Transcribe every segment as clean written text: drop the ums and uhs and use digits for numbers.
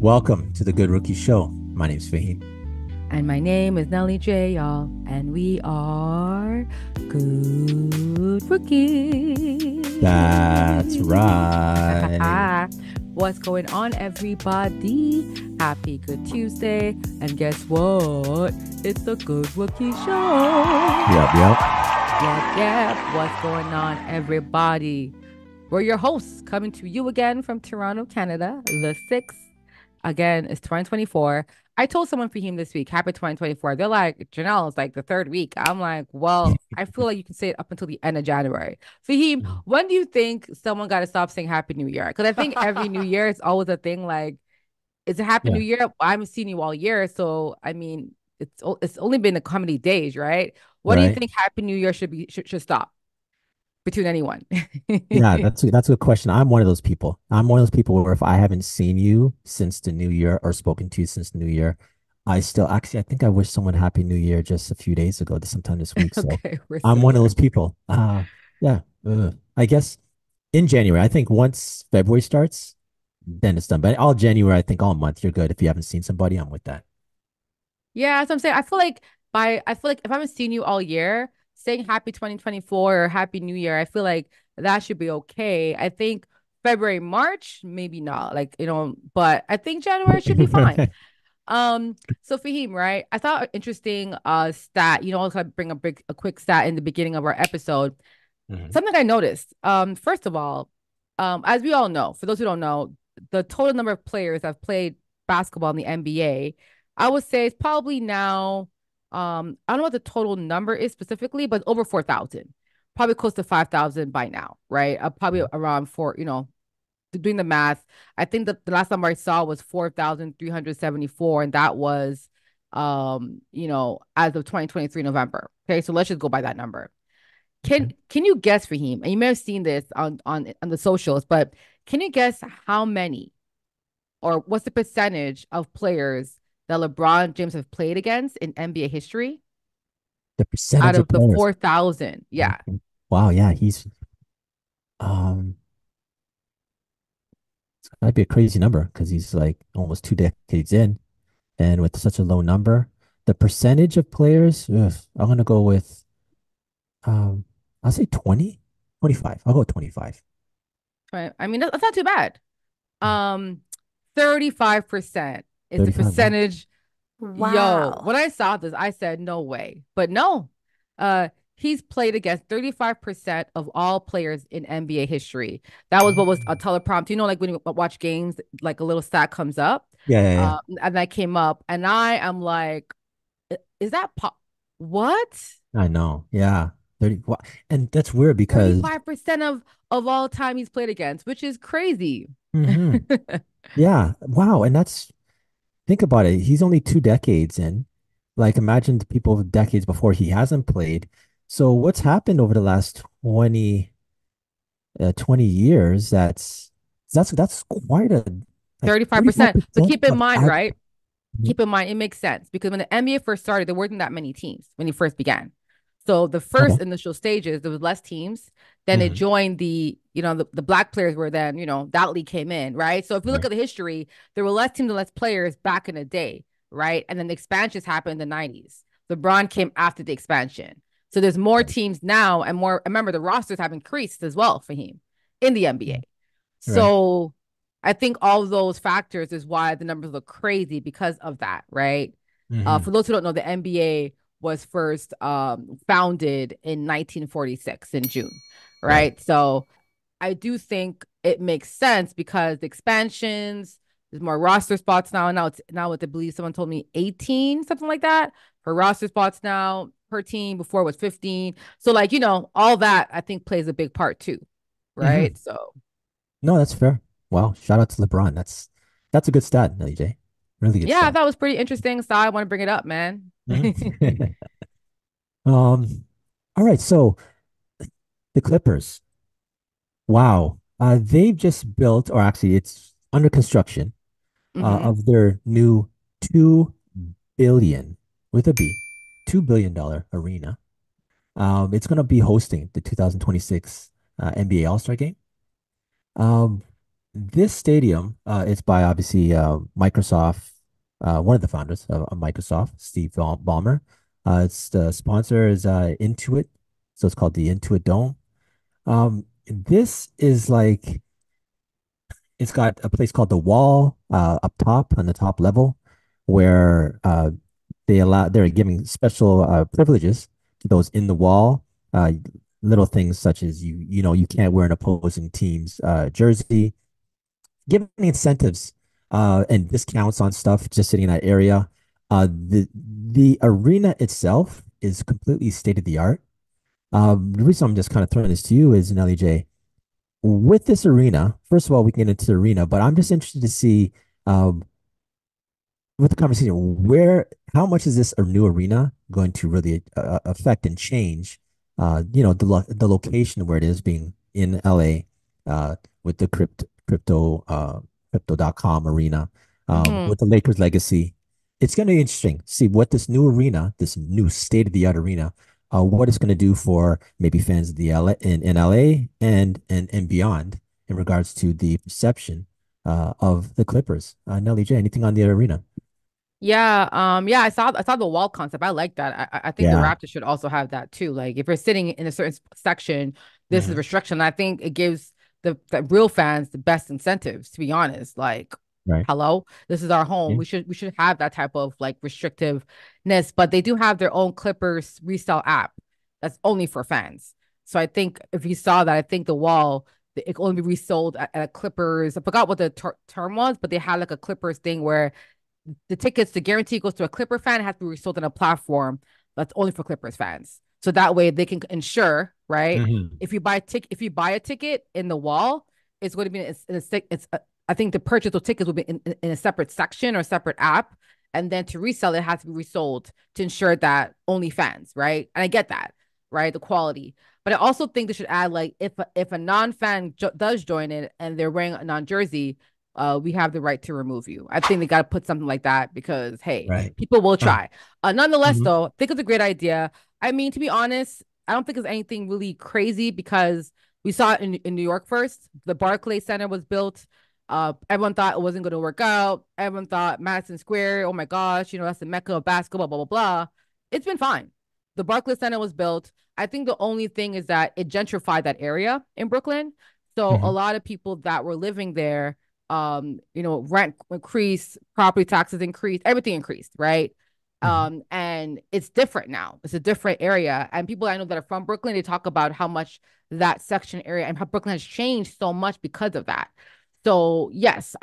Welcome to the Good Rookie Show. My name's Faheem. And my name is Nelly J, y'all. And we are Good That's Rookie. right. What's going on, everybody? Happy Good Tuesday. And guess what? It's the Good Rookie Show. Yep. Yep. What's going on, everybody? We're your hosts coming to you again from Toronto, Canada, the 6th. Again, it's 2024. I told someone for him this week, happy 2024. They're like, Janelle, it's like the third week. I'm like, well, I feel like you can say it up until the end of January. Fahim, when do you think someone got to stop saying Happy New Year? Because I think every New Year it's always a thing like, it's a Happy Yeah. New Year. I haven't seen you all year. So, I mean, it's only been a how many days, right? What do you Right. think Happy New Year should stop between anyone? Yeah, that's a good question. I'm one of those people. I'm one of those people where if I haven't seen you since the new year or spoken to you since the new year, I think I wish someone Happy New Year just a few days ago, sometime this week. So Okay, we're I'm one of similar. those people. Yeah. I guess in January, I think once February starts, then it's done. But all January, I think all month, you're good. If you haven't seen somebody, I'm with that. Yeah, that's what I'm saying. I feel like if I haven't seen you all year, saying happy 2024 or happy new year, I feel like that should be okay. I think February, March, maybe not. Like, but I think January should be fine. So Fahim, right? I thought an interesting stat, I'll bring a quick stat in the beginning of our episode. Mhm. Something I noticed. First of all, as we all know, for those who don't know, the total number of players that have played basketball in the NBA, I would say it's probably now, I don't know what the total number is specifically, but over 4,000, probably close to 5,000 by now, right? Probably around four, doing the math. I think that the last number I saw was 4,374, and that was, as of 2023 November. Okay, so let's just go by that number. Okay. Can you guess, Raheem? And you may have seen this on the socials, but can you guess how many or what's the percentage of players that LeBron James have played against in NBA history The out percentage of of the players. 4,000? Yeah. Okay. Wow, yeah, he's um that'd be a crazy number because he's like almost 2 decades in, and with such a low number. The percentage of players, ugh, I'm gonna go with um I'll say 20, 25. I'll go 25. Right. I mean, that's not too bad. Um, 35% is the 35. Wow. percentage. Yo, Wow. when I saw this, I said, no way. But no, uh, he's played against 35% of all players in NBA history. That was what was a teleprompt. Like when you watch games, like a little stat comes up. Yeah. And that came up, and I am like, Is that what? I know. Yeah. 30. Wow. And that's weird because 35% of all time he's played against, which is crazy. mhm. Yeah. Wow. And that's think about it. He's only 2 decades in. Like, imagine the people of decades before he hasn't played. So, what's happened over the last 20 years? That's quite a like 35%. But 35% keep in of mind, act. right? Keep in mind, it makes sense because when the NBA first started, there weren't that many teams when he first began. So the Okay. first initial stages, there was less teams. Then it Hmm. joined the black players were then, that league came in, right? So if you look Right. at the history, there were less teams and less players back in the day, right? And then the expansions happened in the 90s. LeBron came after the expansion. So there's more Right. teams now and more. Remember, the rosters have increased as well for him in the NBA. Right. So I think all of those factors is why the numbers look crazy because of that, right? For Hmm. those who don't know, the NBA was first founded in 1946 in June, Right. right? So I do think it makes sense because the expansions, there's more roster spots now. Now what I believe someone told me 18, something like that, for roster spots now per team. Before it was 15. So like, all that I think plays a big part too, Hmm. right? So No, that's fair. Wow. Shout out to LeBron. That's a good stat, AJ. Really good yeah, I stat. thought it was pretty interesting. So I want to bring it up, man. Mhm. All right. So the Clippers. Wow. They've just built, or actually, it's under construction, Hmm. of their new 2 billion with a B, $2 billion arena. It's going to be hosting the 2026 NBA All-Star Game. Um, this stadium, it's by obviously Microsoft, one of the founders of Microsoft, Steve Ballmer. It's the sponsor is Intuit, so it's called the IntuitDome. This is like it's got a place called the Wall up top on the top level, where they're giving special privileges to those in the wall. Little things such as you can't wear an opposing team's jersey, giving incentives and discounts on stuff just sitting in that area. The arena itself is completely state of the art. The reason I'm just kind of throwing this to you is, Nelly J, with this arena, first of all, we can get into the arena, but I'm just interested to see um, with the conversation, how much is this a new arena going to really affect and change, the location where it is being in LA, with the crypto.com arena, Hmm. with the Lakers legacy. It's going to be interesting to see what this new arena, this new state of the art arena, what it's going to do for maybe fans of the LA in LA and beyond in regards to the perception of the Clippers. Nelly J, anything on the arena? Yeah, yeah, I saw the wall concept. I like that. I think the Yeah. Raptors should also have that too. Like if you're sitting in a certain section, this is Hmm. restriction. I think it gives the real fans the best incentives, to be honest. Like, Right. hello, this is our home. Yeah. We should have that type of like restrictiveness, but they do have their own Clippers resale app that's only for fans. So I think if you saw that, I think the wall it can only be resold at a Clippers. I forgot what the term was, but they had like a Clippers thing where the tickets, the guarantee goes to a Clipper fan, it has to be resold on a platform that's only for Clippers fans. So that way they can ensure, right? Hmm. If you buy a ticket in the wall, it's going to be I think the purchase of tickets will be in a separate section or separate app. And then to resell, it has to be resold to ensure that only fans, right? And I get that, right? The quality. But I also think they should add like if a non-fan does join it and they're wearing a non-jersey, we have the right to remove you. I think they got to put something like that because, hey, Right. people will Huh. try. Nonetheless, Hmm. though, I think it's a great idea. I mean, to be honest, I don't think it's anything really crazy because we saw it in New York first. The Barclays Center was built. Everyone thought it wasn't going to work out. Everyone thought Madison Square, oh my gosh, that's the mecca of basketball, blah, blah, blah. It's been fine. The Barclays Center was built. I think the only thing is that it gentrified that area in Brooklyn. So a Hmm. lot of people that were living there rent increased, property taxes increased, everything increased, right? Hmm. And it's different now. It's a different area. And people I know that are from Brooklyn, they talk about how much that section area and how Brooklyn has changed so much because of that. So yes,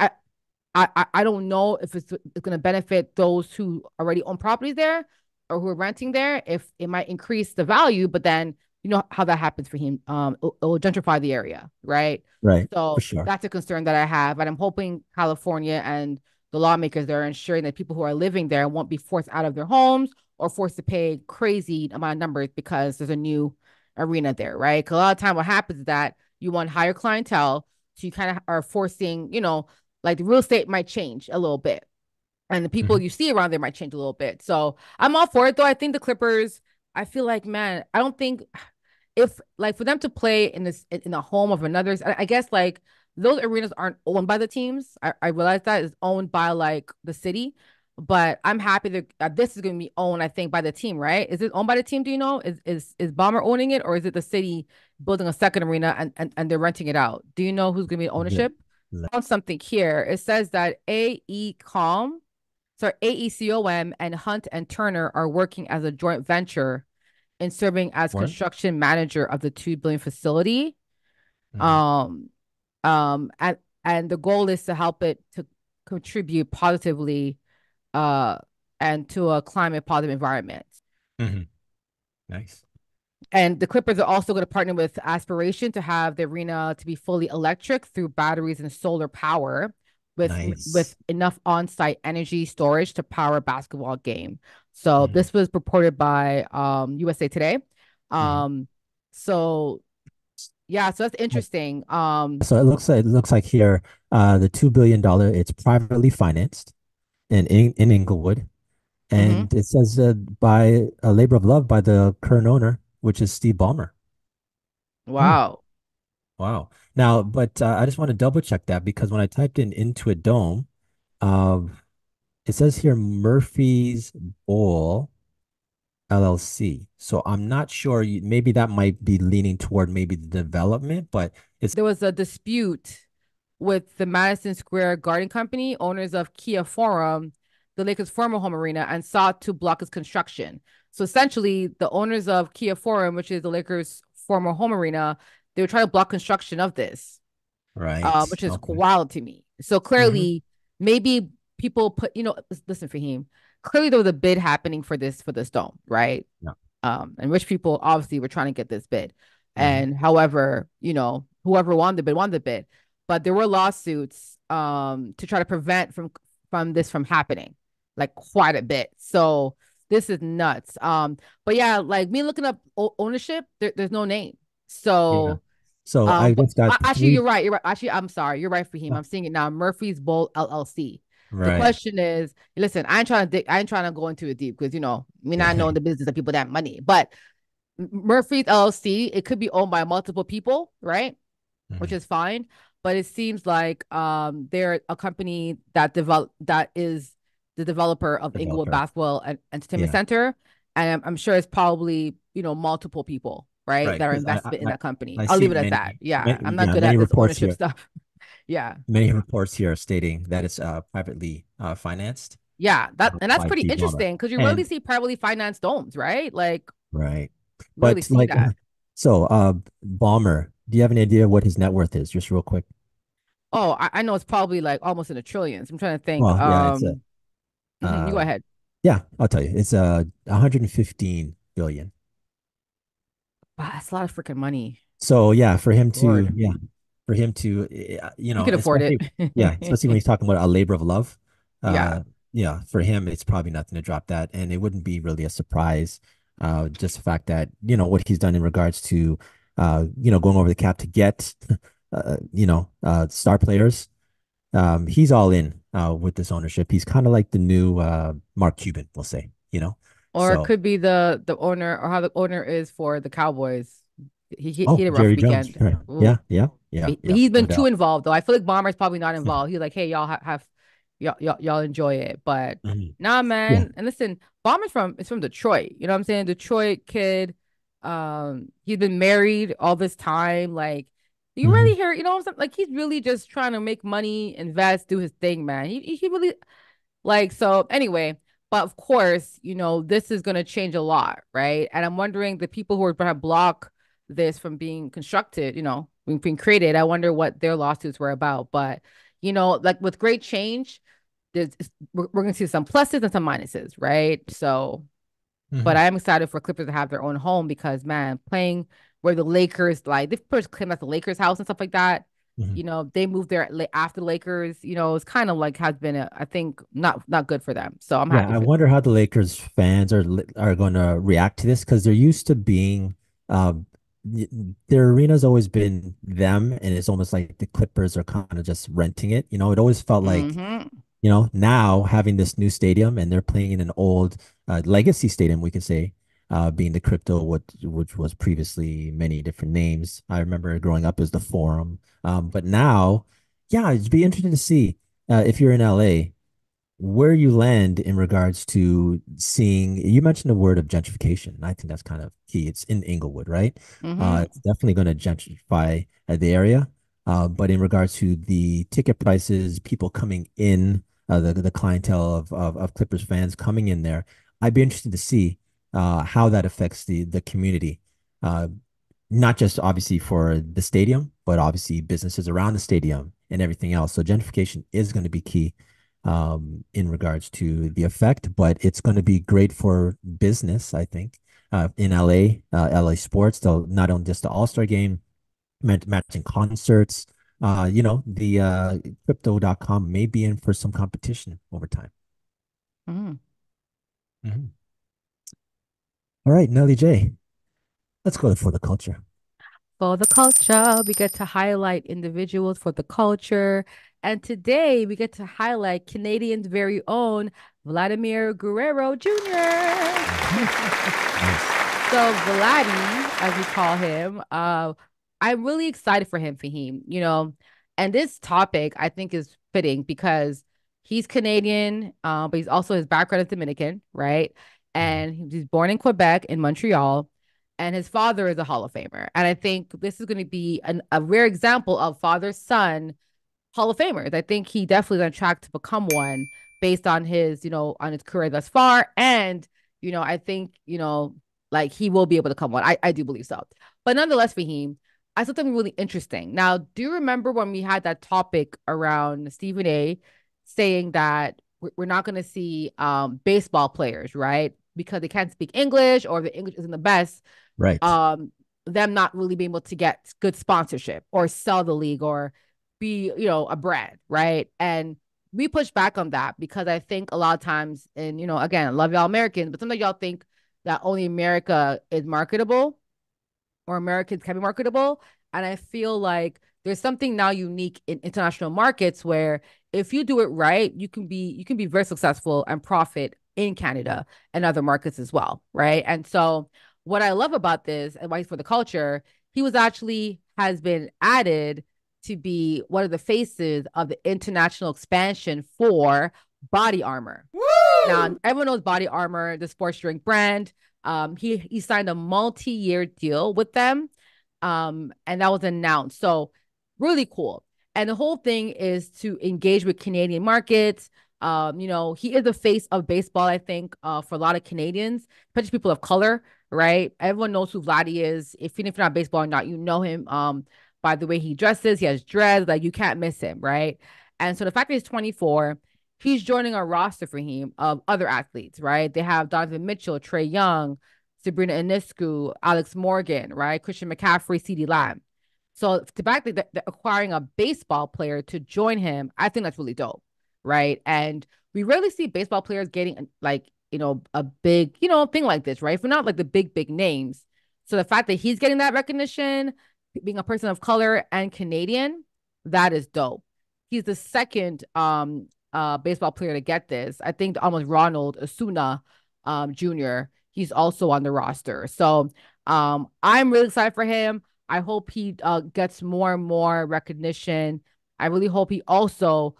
I don't know if it's going to benefit those who already own properties there or who are renting there. If it might increase the value, but then you know how that happens for him. It will gentrify the area, right? Right. For So sure. that's a concern that I have, and I'm hoping California and the lawmakers there are ensuring that people who are living there won't be forced out of their homes or forced to pay crazy amount of numbers because there's a new arena there, right? Because a lot of time what happens is that you want higher clientele, so you kind of are forcing, like the real estate might change a little bit and the people Hmm. you see around there might change a little bit. So I'm all for it though. I think the Clippers, I feel like, man, I don't think if like for them to play in the home of another, I guess like those arenas aren't owned by the teams. I realize that it's owned by like the city, but I'm happy that this is going to be owned, I think, by the team, right? Is it owned by the team? Do you know? Is Bomber owning it or is it the city building a second arena and they're renting it out? Do you know who's going to be ownership? On something here. It says that AECOM and Hunt and Turner are working as a joint venture in serving as What? construction manager of the 2 billion facility. Hmm. Um, and the goal is to help it to contribute positively, uh, and to a climate positive environment. Hmm. Nice. And the Clippers are also going to partner with Aspiration to have the arena to be fully electric through batteries and solar power with Nice. enough on-site energy storage to power a basketball game. So Hmm. this was reported by USA Today. Hmm. Um so yeah, so that's interesting. So it looks like here, the $2 billion, it's privately financed in Inglewood, Mhm. and it says by a labor of love by the current owner, which is Steve Ballmer. Hmm. Wow. Wow. Now, but I just want to double check that because when I typed in IntuitDome, um, it says here Murphy's Bowl LLC. So I'm not sure. Maybe that might be leaning toward maybe the development, but it's There was a dispute with the Madison Square Garden Company, owners of Kia Forum, the Lakers' former home arena, and sought to block its construction. So essentially, the owners of Kia Forum, which is the Lakers' former home arena, they were trying to block construction of this, right. which is Okay. wild to me. So Hmm. clearly, maybe people put, listen, Fahim, clearly there was a bid happening for this dome, right? Yeah. And rich people obviously were trying to get this bid. Hmm. And however, whoever won the bid. But there were lawsuits to try to prevent from this from happening, like quite a bit. So this is nuts. But yeah, like me looking up ownership, there's no name. Yeah. So So I but just got actually, three. you're right. You're right. Actually, I'm sorry. You're right, Fahim. uh, I'm seeing it now. Murphy's Bowl LLC. The Right. question is, listen, I ain't trying to go into it deep because me not knowing the business of people that money. But Murphy's LLC, it could be owned by multiple people, right? Which Hmm. is fine. But it seems like they're a company that is the developer of Inglewood Developer. Basketball and Entertainment Yeah. Center. And I'm sure it's probably, multiple people, right, Right. that are Because invested in that company. I I'll see leave it at that. Yeah. I'm not yeah, good many at this reports ownership here. stuff. Yeah. Many reports here are stating that it's privately financed Yeah. That's by pretty Steve Ballmer. interesting because you rarely And see privately financed domes, right? Like, right. rarely But see like that. so Ballmer, do you have any idea what his net worth is? Just real quick. Oh, I know it's probably like almost in the trillions. I'm trying to think. Well, yeah, it's a You go uh ahead. yeah, I'll tell you. It's 115 billion. Wow, that's a lot of freaking money. So yeah, for him to Lord. yeah, for him to He could afford it. especially yeah, especially when he's talking about a labor of love, Yeah. uh yeah, for him it's probably nothing to drop that, and it wouldn't be really a surprise, just the fact that what he's done in regards to going over the cap to get star players. He's all in with this ownership. He's kind of like the new Mark Cuban, we'll say, Or it so. could be the owner or how the owner is for the Cowboys. He Oh, had a rough Jerry Jones. weekend. Right. Ooh. Yeah, yeah, yeah, But yeah, he's no been too doubt. involved though. I feel like Bomber's probably not involved. He's like, hey, y'all have y'all enjoy it. But Mhm. nah, Yeah. man. And listen, Bomber's from Detroit. You know what I'm saying? Detroit kid. He's been married all this time. Like, you really Hmm. hear, you know what I'm saying? Like he's really just trying to make money, invest, do his thing, man. He really like, so anyway, but of course, this is going to change a lot, right? And I'm wondering the people who are going to block this from being constructed, being created, I wonder what their lawsuits were about. But, like with great change, we're going to see some pluses and some minuses, right? So, but Hmm. I'm excited for Clippers to have their own home because, man, playing where the Lakers, like, they first claimed that's the Lakers house and stuff like that. Hmm. They moved there after the Lakers. It's kind of like has been, I think, not good for them. So I'm Yeah, happy I for them. wonder how the Lakers fans are going to react to this because they're used to being um y- their arena's always been them, and it's almost like the Clippers are kind of just renting it. It always felt like Mm-hmm. now having this new stadium and they're playing in an old legacy stadium, we could say, being the Crypto, which was previously many different names. I remember growing up as the Forum. But now, yeah, it'd be interesting to see if you're in LA where you land in regards to seeing. You mentioned the word of gentrification, and I think that's kind of key. It's in Inglewood, right? Mm-hmm. It's definitely going to gentrify the area. But in regards to the ticket prices, people coming in, the clientele of Clippers fans coming in there, I'd be interested to see how that affects the community. Uh, Not just obviously for the stadium, but obviously businesses around the stadium and everything else. So gentrification is going to be key in regards to the effect, but it's going to be great for business, I think, in LA, LA sports. They'll not only just the All-Star game, matching concerts, the crypto.com may be in for some competition over time. Mm-hmm. Mhm. All right, Nelly J, let's go for the culture. For the culture, we get to highlight individuals for the culture. And today we get to highlight Canadians' very own Vladimir Guerrero Jr. Mhm. Nice. So Vladdy, as we call him, I'm really excited for him, Fahim, and this topic I think is fitting because he's Canadian, but he's also his background is Dominican, right? Mhm. And he's born in Quebec in Montreal, and his father is a Hall of Famer. And I think this is going to be a rare example of father son Hall of Famers. I think he definitely is on track to become one based on on his career thus far. And, I think, like he will be able to come one. I do believe so. But nonetheless, Fahim, I saw something really interesting. Now, do you remember when we had that topic around Stephen A saying that we're not going to see baseball players, right? Because they can't speak English or the English isn't the best, Right. um them not really being able to get good sponsorship or sell the league or be a brand, right? And we push back on that because I think a lot of times, and again, I love y'all Americans, but sometimes y'all think that only America is marketable or Americans can be marketable. And I feel like there's something now unique in international markets where if you do it right, you can be very successful and profit in Canada and other markets as well, right? And so what I love about this advice for the culture, he was actually has been added to be one of the faces of the international expansion for Body Armor. Now, Woo! everyone knows Body Armor, the sports drink brand. He signed a multi-year deal with them, and that was announced. So really cool. And the whole thing is to engage with Canadian markets. He is the face of baseball, I think, for a lot of Canadians, especially people of color, right? Everyone knows who Vladdy is. Even if you're not baseball or not, you know him by the way he dresses. He has dreads, like you can't miss him, right? And so the fact that he's 24, he's joining a roster for him of other athletes, right? They have Donovan Mitchell, Trey Young, Sabrina Ionescu, Alex Morgan, right? Christian McCaffrey, CeeDee Lamb. So the fact that they're acquiring a baseball player to join him, I think that's really dope, right? And we rarely see baseball players getting like, a big, thing like this, right? For not like the big names. So the fact that he's getting that recognition, being a person of color and Canadian, that is dope. He's the second baseball player to get this. I think almost Ronald Asuna Jr. He's also on the roster. So I'm really excited for him. I hope he gets more and more recognition. I really hope he also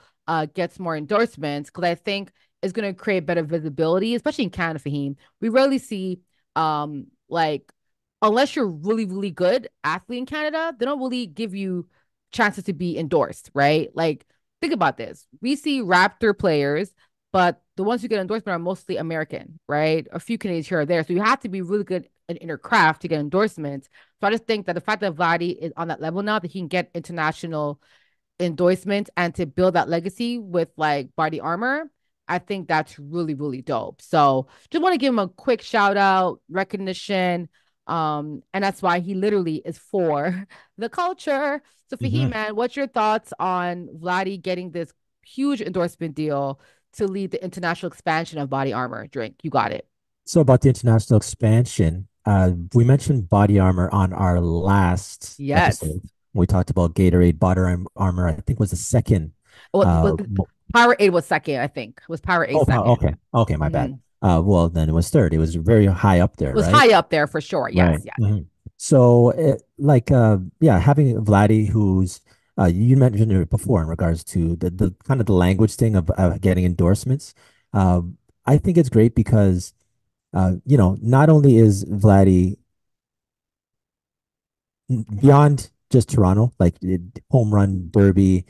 gets more endorsements because I think it's going to create better visibility, especially in Canada for him. We rarely see like unless you're really really good athlete in Canada, they don't really give you chances to be endorsed, right? Like think about this. We see Raptor players, but the ones who get endorsement are mostly American, right? A few Canadians here or there. So you have to be really good in your craft to get endorsements. So I just think that the fact that Vladdy is on that level now, that he can get international endorsement and to build that legacy with like Body Armor, I think that's really, really dope. So just want to give him a quick shout out, recognition. And that's why he literally is for the culture. So Fahim, Mhm. man, what's your thoughts on Vladdy getting this huge endorsement deal to lead the international expansion of Body Armor drink? You got it. So about the international expansion, we mentioned Body Armor on our last Yes. episode. We talked about Gatorade Armor. I think was the second. Well, Uh, Power Aid was second, I think. Was Power Aid second? okay, okay, my bad. Mm-hmm. Well, then it was third. It was very high up It there, was right? high up there for sure. Right. Yes, yes. Mhm. So, yeah, having Vladdy, who's you mentioned it before in regards to the kind of the language thing of getting endorsements. I think it's great because not only is Vladdy beyond just Toronto, like home run derby.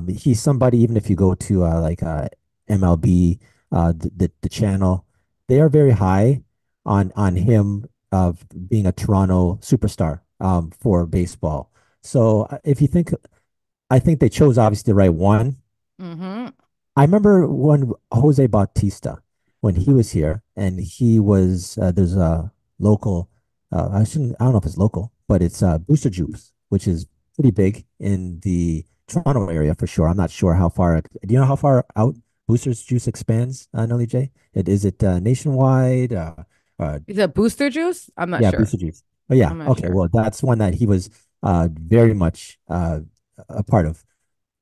He's somebody, even if you go to MLB, the channel, they are very high on him of being a Toronto superstar for baseball. So if you think, I think they chose obviously the right one. Mm-hmm. I remember when Jose Bautista, when he was here, and he was there's a local. I don't know if it's local, but it's Booster Juice, which is pretty big in the Toronto area for sure. I'm not sure how far. Do you know how far out Booster's Juice expands, Nelly J? Is it nationwide? Is it booster juice? I'm not Yeah, sure. Booster Juice. Oh yeah, I'm not okay. sure. Well, that's one that he was very much a part of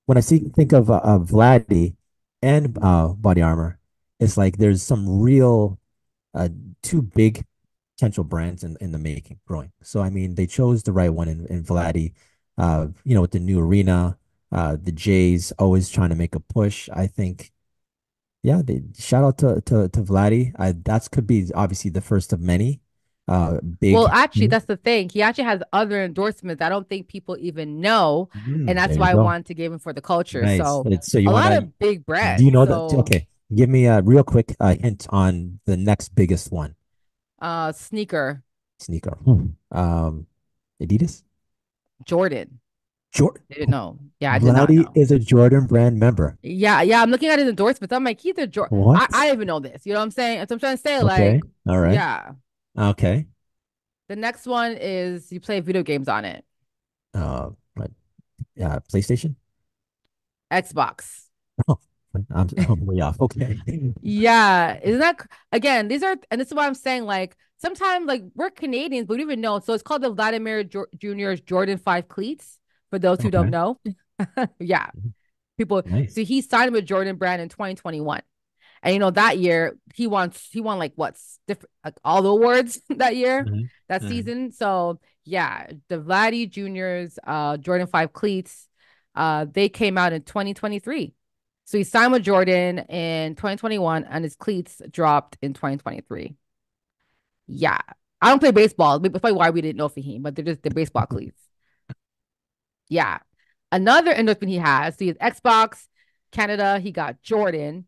when I think of Vladdy and Body Armor, it's like there's some real uh, two big. potential brands in the making, growing. So I mean, they chose the right one in Vladdy. With the new arena, the Jays always trying to make a push. I think, yeah, shout out to Vladdy. That could be obviously the first of many. Well, Big. actually, that's the thing. He actually has other endorsements I don't think people even know. And There that's you why I go. wanted to give him for the culture. Nice. So So you a want lot to? of big Do you brands. know that? So Okay, give me a real quick hint on the next biggest one. sneaker, Sneaker. Adidas. Jordan. Jordan. Didn't know. Yeah, I did not Vladdy know. is a Jordan brand member. Yeah, yeah. I'm looking at his endorsements. I'm like, he's a Jordan. I What? didn't even know this. You know what I'm saying? That's what I'm trying to say. Okay. Like, All right. yeah. Okay. The next one is you play video games on it. What? PlayStation. Xbox. Oh, I'm way off. Okay. Yeah, isn't that again? These are, and this is why I'm saying like sometimes like we're Canadians, but we don't even know. So it's called the Vladimir Jr.'s Jordan 5 cleats. For those who don't Okay. know, yeah, people. Nice. So he signed with Jordan Brand in 2021, and that year he won like what's different like all the awards that year, Hmm. that Hmm. season. So yeah, the Vladdy Jr.'s Jordan 5 cleats, they came out in 2023. So he signed with Jordan in 2021 and his cleats dropped in 2023. Yeah. I don't play baseball. That's probably why we didn't know Faheem, but they're baseball cleats. Yeah. Another endorsement he has, so he has Xbox, Canada, he got Jordan.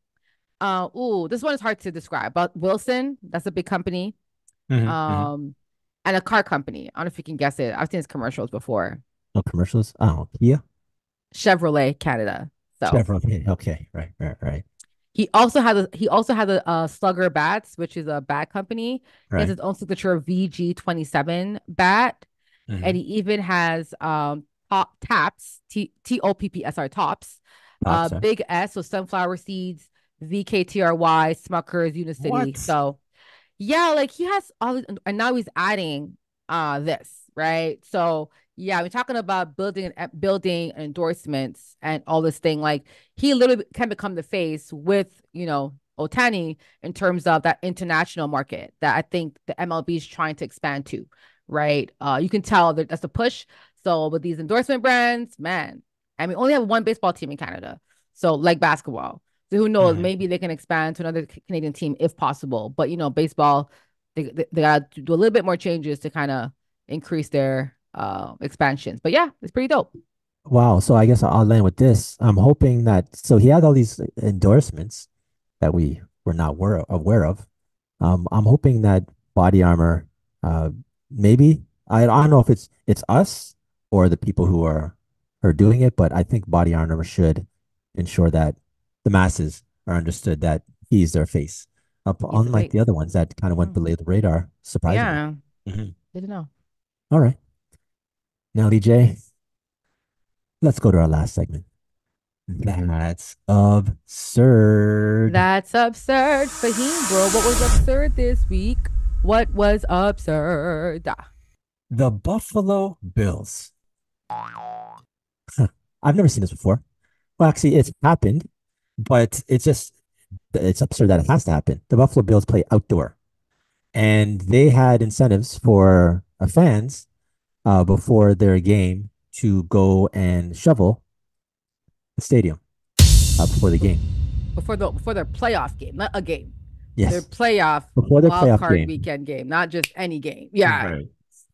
This one is hard to describe. But Wilson, that's a big company. Hmm. Hmm. Um, and a car company. I don't know if you can guess it. I've seen his commercials before. No commercials. Oh, Kia. Chevrolet Canada. So Chevrolet. Okay. Right. Right. Right. he also has a Slugger bats, which is a bat company. He has Right. his own signature VG27 bat, and Hmm. he even has top taps TOPPS, sorry, tops, Tops. big S, so sunflower seeds, VKTRY, Smuckers, Unicity. What? So yeah, like he has all these, and now he's adding this, right? So yeah, we're talking about building endorsements and all this thing. Like he literally can become the face with, Otani in terms of that international market that I think the MLB is trying to expand to, right? You can tell that that's a push. So with these endorsement brands, man, I mean, only have one baseball team in Canada. So like basketball. So who knows? Hmm. Maybe they can expand to another Canadian team if possible. But baseball, they got to do a little bit more changes to kind of increase their expansions. But yeah, it's pretty dope. Wow. So I guess I'll land with this. I'm hoping that so he had all these endorsements that we were not aware of. I'm hoping that Body Armor, uh, maybe I don't know if it's us or the people who are doing it, but I think Body Armor should ensure that the masses are understood that he's their face, He's the unlike face. the other ones that kind of went Mhm. below the radar, surprisingly. Yeah, Mhm. didn't know. All right, Nelly J, let's go to our last segment. That's absurd. That's absurd. Fahim, bro, what was absurd this week? What was absurd? The Buffalo Bills. I've never seen this before. Well, actually, it's happened, but it's absurd that it has to happen. The Buffalo Bills play outdoor, and they had incentives for fans before their game to go and shovel the stadium before the game. Before their playoff game, not a game. Their Yes, playoff before their wild playoff card game. weekend game, not just any game. Yeah. Right.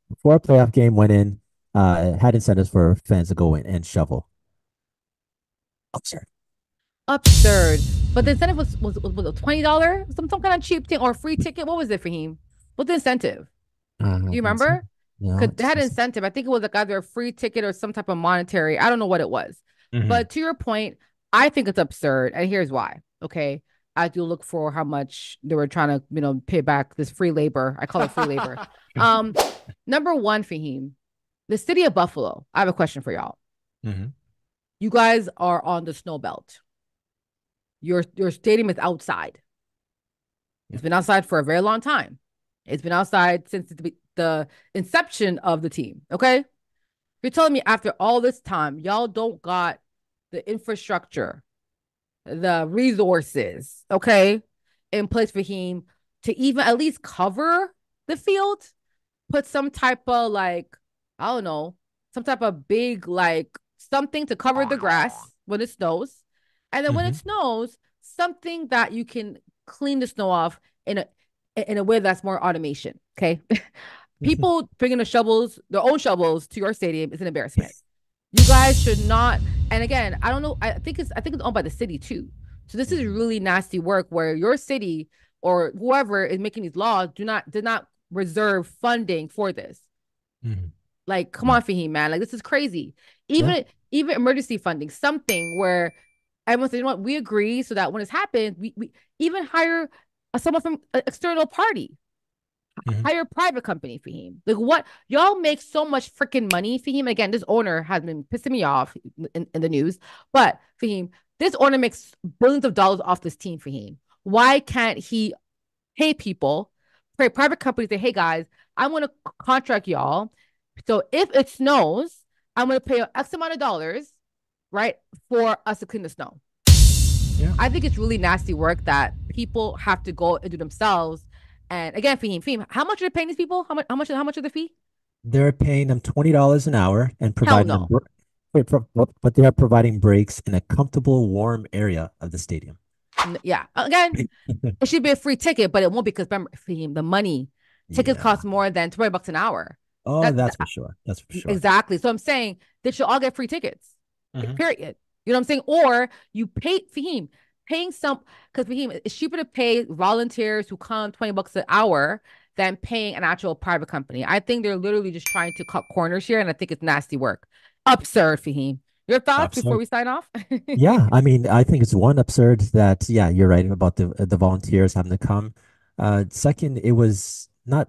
Before a playoff game went in, had incentives for fans to go in and shovel. Absurd. Absurd. But the incentive was a $20, some kind of cheap thing or a free ticket. What was it for him? What's the incentive? Do you Inside. remember? No, Because they had an incentive. I think it was like either a free ticket or some type of monetary. I don't know what it was. hmm But to your point, I think it's absurd. And here's why. Okay. I do look for how much they were trying to, pay back this free labor. I call it free labor. Um, Number one, Fahim, the city of Buffalo. I have a question for y'all. hmm You guys are on the snow belt. Your stadium is outside. Yeah. It's been outside for a very long time. It's been outside since the inception of the team. Okay. You're telling me after all this time, y'all don't got the infrastructure, the resources, okay, in place for him to even at least cover the field, put some type of like, I don't know, some type of big like something to cover the grass when it snows. And then when it Hmm. snows, something that you can clean the snow off in a way that's more automation. Okay. People bringing their own shovels to your stadium is an embarrassment. You guys should not. And again, I don't know. I think it's owned by the city too. So this is Hmm. really nasty work where your city or whoever is making these laws did not reserve funding for this. Hmm. Like, come Yeah. on, Faheem, man. Like, this is crazy. Yeah. Even emergency funding, something where everyone says, you know what, we agree so that when it's happened, we even hire someone from an external party, Hmm. hire a private company, Faheem. Like, what? Y'all make so much freaking money, Faheem. Again, this owner has been pissing me off in the news. But, Faheem, this owner makes billions of dollars off this team, Faheem. Why can't he pay people, pay private companies, say, hey, guys, I'm going to contract y'all. So if it snows, I'm going to pay X amount of dollars, right, for us to clean the snow. Yeah. I think it's really nasty work that people have to go and do themselves. And again, Faheem, how much are they paying these people? How much is the fee? They're paying them $20 an hour and Hell providing them, no. wait, but they are providing breaks in a comfortable, warm area of the stadium. Yeah. Again, it should be a free ticket, but it won't because remember, Faheem, the money tickets Yeah. cost more than $20 an hour. Oh, That, that's for that sure. That's for sure. exactly. So I'm saying they should all get free tickets. Hmm. Period. You know what I'm saying? Or you pay Faheem, paying some because Faheem, it's cheaper to pay volunteers who come $20 an hour than paying an actual private company. I think they're literally just trying to cut corners here, and I think it's nasty work. Absurd, Faheem. Your thoughts before Absurd. we sign off? Yeah, I mean, I think it's one absurd that yeah, you're right about the volunteers having to come. Second, it was not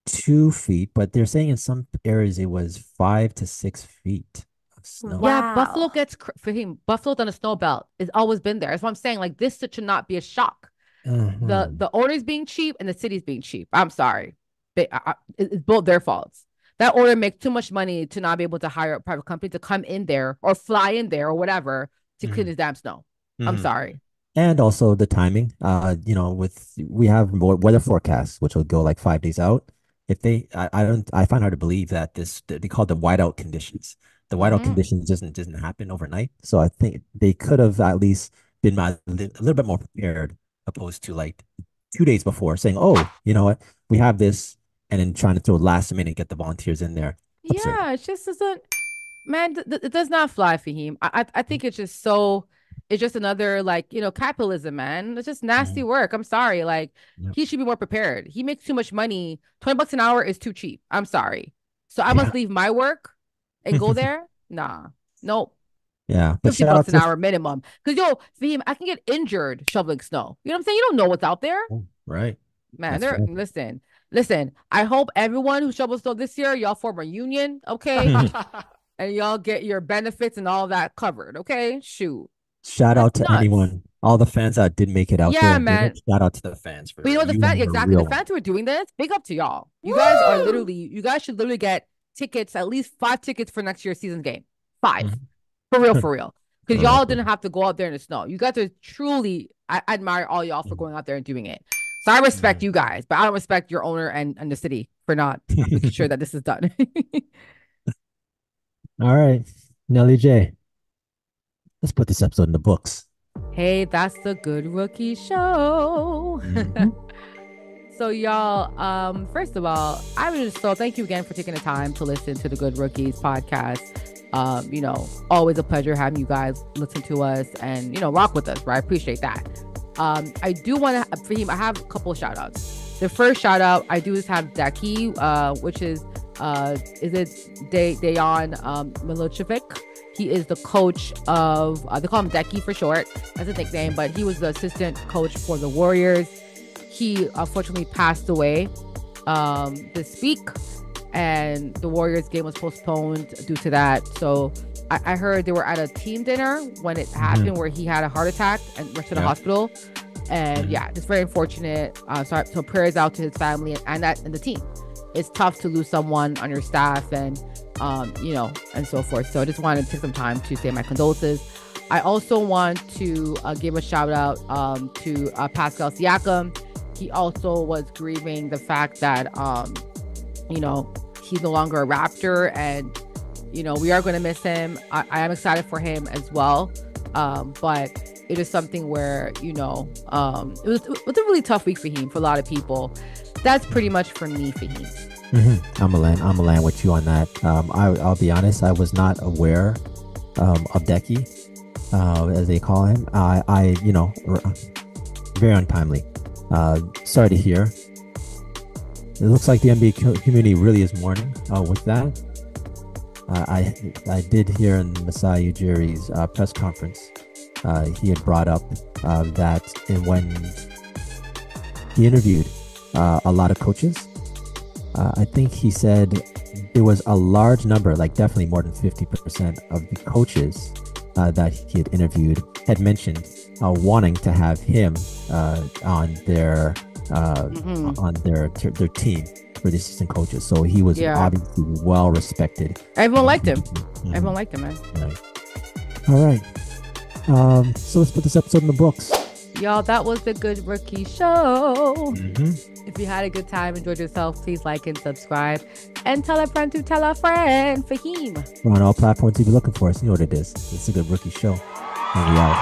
2 feet, but they're saying in some areas it was 5 to 6 feet of snow. Yeah, Buffalo Wow. gets for him. Buffalo's on a snow belt. It's always been there. That's what I'm saying. Like this should not be a shock. Uh-huh. The owner's being cheap and the city's being cheap. I'm sorry. It's both their faults. That owner makes too much money to not be able to hire a private company to come in there or fly in there or whatever to clean Hmm. his damn snow. I'm Hmm. sorry. And also the timing. With we have weather forecasts, which will go like 5 days out. If they, I don't, I find hard to believe that they call them whiteout conditions. The whiteout Mm-hmm. conditions doesn't happen overnight. So I think they could have at least been a little bit more prepared, opposed to like 2 days before saying, "Oh, you know what, we have this," and then trying to throw last minute get the volunteers in there. Absurd. Yeah, it just doesn't. Man, it does not fly for him. I think it's just so. It's just another like capitalism, man. It's just nasty Mhm. work. I'm sorry. Like Yep. he should be more prepared. He makes too much money. $20 an hour is too cheap. I'm sorry. So I Yeah. must leave my work and go there. Nah, nope. Yeah. But 50 shout out bucks an to hour minimum. Because Fahim, I can get injured shoveling snow. You know what I'm saying? You don't know what's out there. right. Man, That's they're fair. listen. I hope everyone who shovels snow this year, y'all form a union, okay? And y'all get your benefits and all that covered, okay? Shoot. Shout That's out to nuts. anyone, all the fans that did make it out there Yeah, and did it. man. Shout out to the fans But you for know what? you are a Exactly. The real one. fans who are doing this, big up to y'all. Woo! You guys should literally get tickets, at least 5 tickets for next year's season game. Five. Mhm. For real, for real. Because For real, y'all for didn't real. have to go out there in the snow. You guys are truly, I admire all y'all for Mhm. going out there and doing it. So I respect Mhm. you guys, but I don't respect your owner and the city for not making sure that this is done. All right, Nelly J, let's put this episode in the books. Hey, that's the Good Rookie Show. Mhm. So y'all, first of all, I was just so thank you again for taking the time to listen to the Good Rookies podcast. Always a pleasure having you guys listen to us and rock with us, right? I appreciate that. I do want to for him, I have a couple of shout outs. The first shout out I do is have Daki, which is it Dejan Milojevic. He is the coach of they call him Deki for short. That's a nickname, but he was the assistant coach for the Warriors. He unfortunately passed away this week, and the Warriors game was postponed due to that. So I heard they were at a team dinner when it happened, Mhm. where he had a heart attack and rushed to the Yeah. hospital. And Mhm. yeah, it's very unfortunate. So prayers out to his family and the team. It's tough to lose someone on your staff and and so forth. So I just wanted to take some time to say my condolences. I also want to give a shout out to Pascal Siakam. he also was grieving the fact that, you know, he's no longer a Raptor, and, you know, we are going to miss him. I am excited for him as well. But it is something where, you know, it was a really tough week for him, for a lot of people. That's pretty much for me, for him. I'm gonna land with you on that. I'll be honest, I was not aware of Decky, as they call him. You know, very untimely. Sorry to hear. It looks like the NBA community really is mourning with that. I did hear in Masai Ujiri's press conference, he had brought up that when he interviewed a lot of coaches, I think he said there was a large number, like definitely more than 50% of the coaches that he had interviewed had mentioned wanting to have him on their team for the assistant coaches. So he was obviously well respected. Everyone liked him. Everyone liked him, man. Right. All right. So let's put this episode in the books. Y'all, that was the Good Rookie Show. If you had a good time, enjoyed yourself, please like and subscribe. And tell a friend to tell a friend. Faheem. We're on all platforms if you're looking for us. You know what it is. It's a Good Rookie Show. And we out.